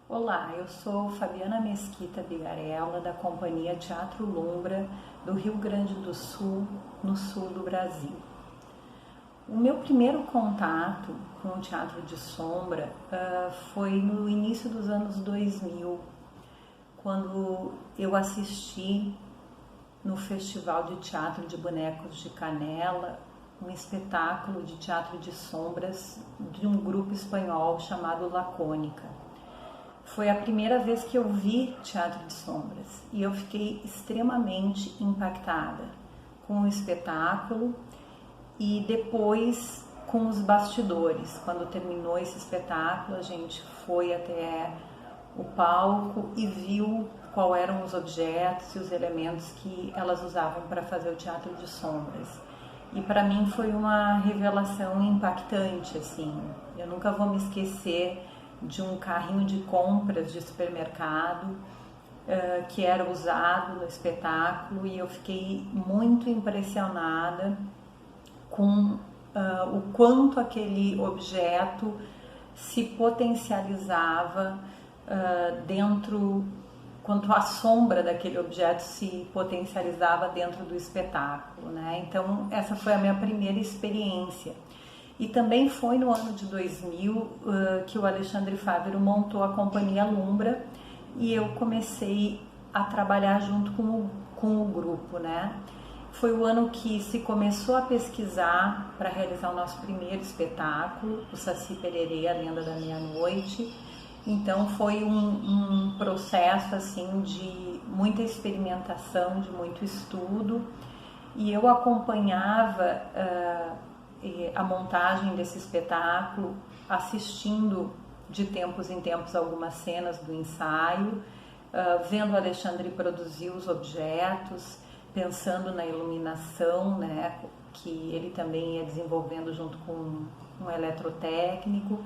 Olá, eu sou Fabiana Mesquita Bigarella, da Companhia Teatro Lumbra, do Rio Grande do Sul, no sul do Brasil. O meu primeiro contato com o teatro de sombra foi no início dos anos 2000, quando eu assisti no Festival de Teatro de Bonecos de Canela um espetáculo de teatro de sombras de um grupo espanhol chamado Lacônica. Foi a primeira vez que eu vi teatro de sombras e eu fiquei extremamente impactada com o espetáculo e depois com os bastidores. Quando terminou esse espetáculo, a gente foi até o palco e viu quais eram os objetos e os elementos que elas usavam para fazer o teatro de sombras. E para mim foi uma revelação impactante, assim. Eu nunca vou me esquecer de um carrinho de compras de supermercado que era usado no espetáculo, e eu fiquei muito impressionada com o quanto aquele objeto se potencializava quanto a sombra daquele objeto se potencializava dentro do espetáculo, né? Então essa foi a minha primeira experiência. E também foi no ano de 2000 que o Alexandre Fávero montou a Companhia Lumbra e eu comecei a trabalhar junto com o grupo, né? Foi o ano que se começou a pesquisar para realizar o nosso primeiro espetáculo, o Saci Pererê, a Lenda da Meia-Noite. Então foi um processo assim de muita experimentação, de muito estudo, e eu acompanhava a montagem desse espetáculo, assistindo de tempos em tempos algumas cenas do ensaio, vendo o Alexandre produzir os objetos, pensando na iluminação, né, que ele também ia desenvolvendo junto com um eletrotécnico.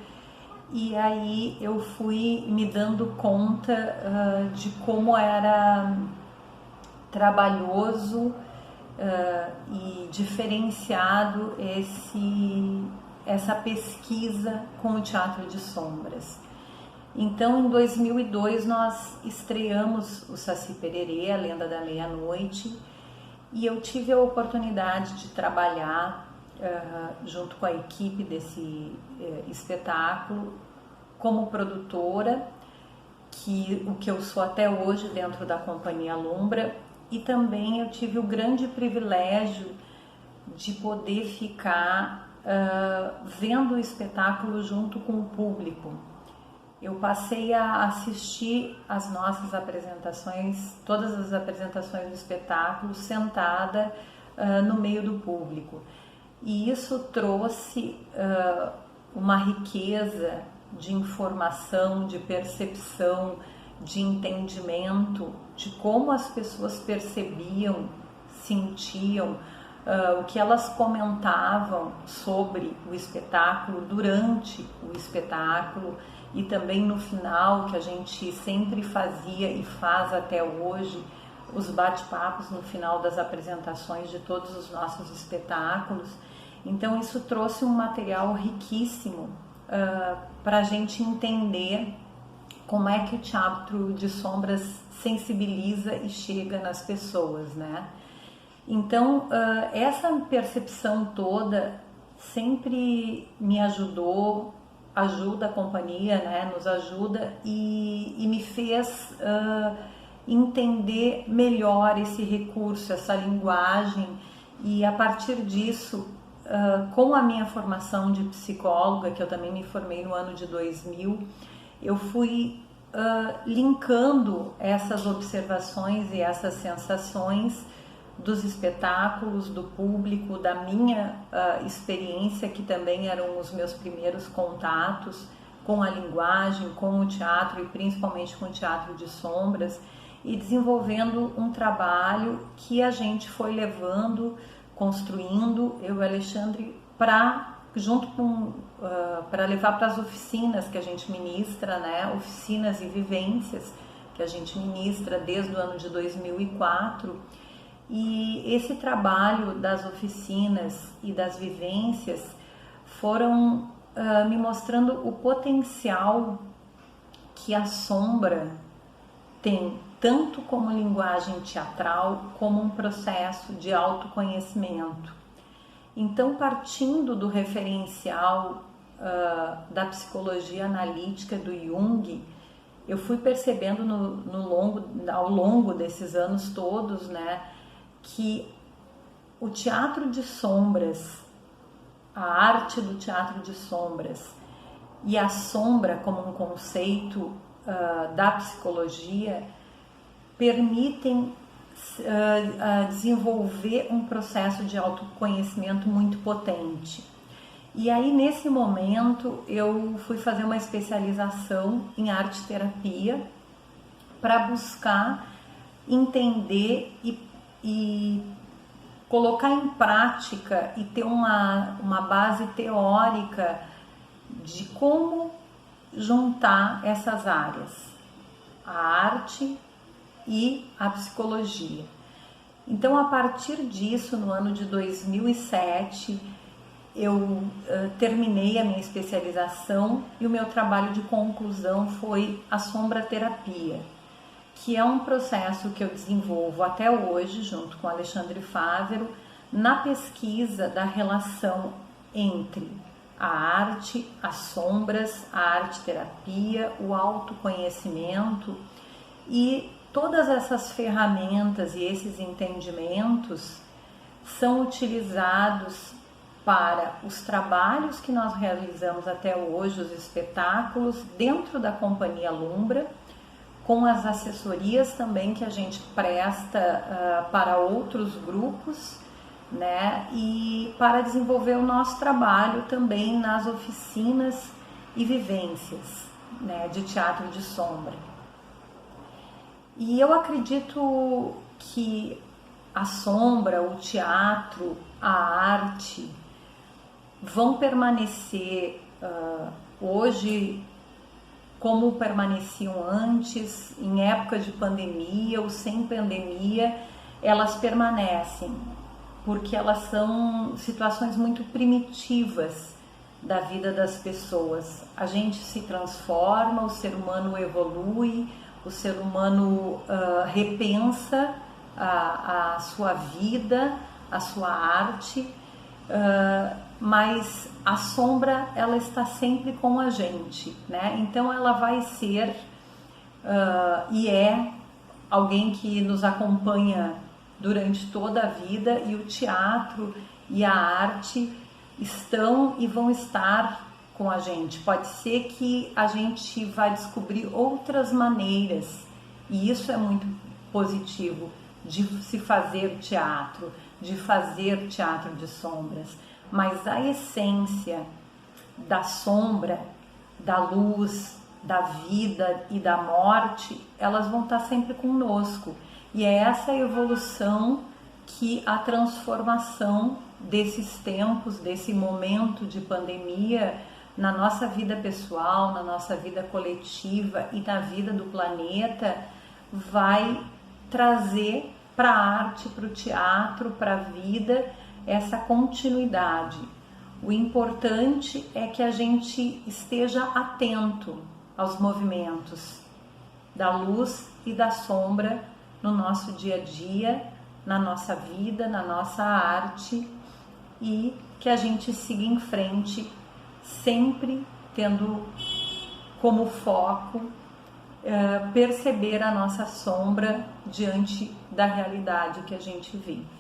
E aí eu fui me dando conta de como era trabalhoso e diferenciado essa pesquisa com o teatro de sombras. Então, em 2002, nós estreamos o Saci Pererê, a Lenda da Meia-Noite, e eu tive a oportunidade de trabalhar junto com a equipe desse espetáculo como produtora, o que eu sou até hoje dentro da Companhia Lumbra. E também eu tive o grande privilégio de poder ficar vendo o espetáculo junto com o público. Eu passei a assistir as nossas apresentações, todas as apresentações do espetáculo, sentada no meio do público. E isso trouxe uma riqueza de informação, de percepção, de entendimento de como as pessoas percebiam, sentiam, o que elas comentavam sobre o espetáculo durante o espetáculo e também no final, que a gente sempre fazia e faz até hoje, os bate-papos no final das apresentações de todos os nossos espetáculos. Então isso trouxe um material riquíssimo para a gente entender como é que o teatro de sombras sensibiliza e chega nas pessoas, né? Então, essa percepção toda sempre me ajudou, ajuda a companhia, né? Nos ajuda e me fez entender melhor esse recurso, essa linguagem, e a partir disso, com a minha formação de psicóloga, que eu também me formei no ano de 2000, eu fui linkando essas observações e essas sensações dos espetáculos, do público, da minha experiência, que também eram os meus primeiros contatos com a linguagem, com o teatro e principalmente com o teatro de sombras, e desenvolvendo um trabalho que a gente foi levando, construindo, eu e o Alexandre, para levar para as oficinas que a gente ministra, né? Oficinas e vivências que a gente ministra desde o ano de 2004. E esse trabalho das oficinas e das vivências foram me mostrando o potencial que a sombra tem tanto como linguagem teatral como um processo de autoconhecimento. Então, partindo do referencial da psicologia analítica do Jung, eu fui percebendo ao longo desses anos todos, né, que o teatro de sombras, a arte do teatro de sombras e a sombra como um conceito da psicologia permitem desenvolver um processo de autoconhecimento muito potente. E aí, nesse momento, eu fui fazer uma especialização em arte-terapia para buscar entender e colocar em prática e ter uma base teórica de como juntar essas áreas, a arte e a psicologia. Então, a partir disso, no ano de 2007, eu terminei a minha especialização e o meu trabalho de conclusão foi a sombra-terapia, que é um processo que eu desenvolvo até hoje, junto com Alexandre Fávero, na pesquisa da relação entre a arte, as sombras, a arte-terapia, o autoconhecimento, e todas essas ferramentas e esses entendimentos são utilizados para os trabalhos que nós realizamos até hoje, os espetáculos dentro da Companhia Lumbra, com as assessorias também que a gente presta para outros grupos, né? E para desenvolver o nosso trabalho também nas oficinas e vivências, né, de teatro de sombra. E eu acredito que a sombra, o teatro, a arte vão permanecer hoje como permaneciam antes, em época de pandemia ou sem pandemia, elas permanecem, porque elas são situações muito primitivas da vida das pessoas. A gente se transforma, o ser humano evolui, o ser humano repensa a sua vida, a sua arte, mas a sombra, ela está sempre com a gente, né? Então ela vai ser e é alguém que nos acompanha durante toda a vida, e o teatro e a arte estão e vão estar com a gente. Pode ser que a gente vá descobrir outras maneiras, e isso é muito positivo, de se fazer teatro, de fazer teatro de sombras. Mas a essência da sombra, da luz, da vida e da morte, elas vão estar sempre conosco. E é essa evolução que a transformação desses tempos, desse momento de pandemia, na nossa vida pessoal, na nossa vida coletiva e na vida do planeta, vai trazer para a arte, para o teatro, para a vida, essa continuidade. O importante é que a gente esteja atento aos movimentos da luz e da sombra no nosso dia a dia, na nossa vida, na nossa arte, e que a gente siga em frente, sempre tendo como foco perceber a nossa sombra diante da realidade que a gente vive.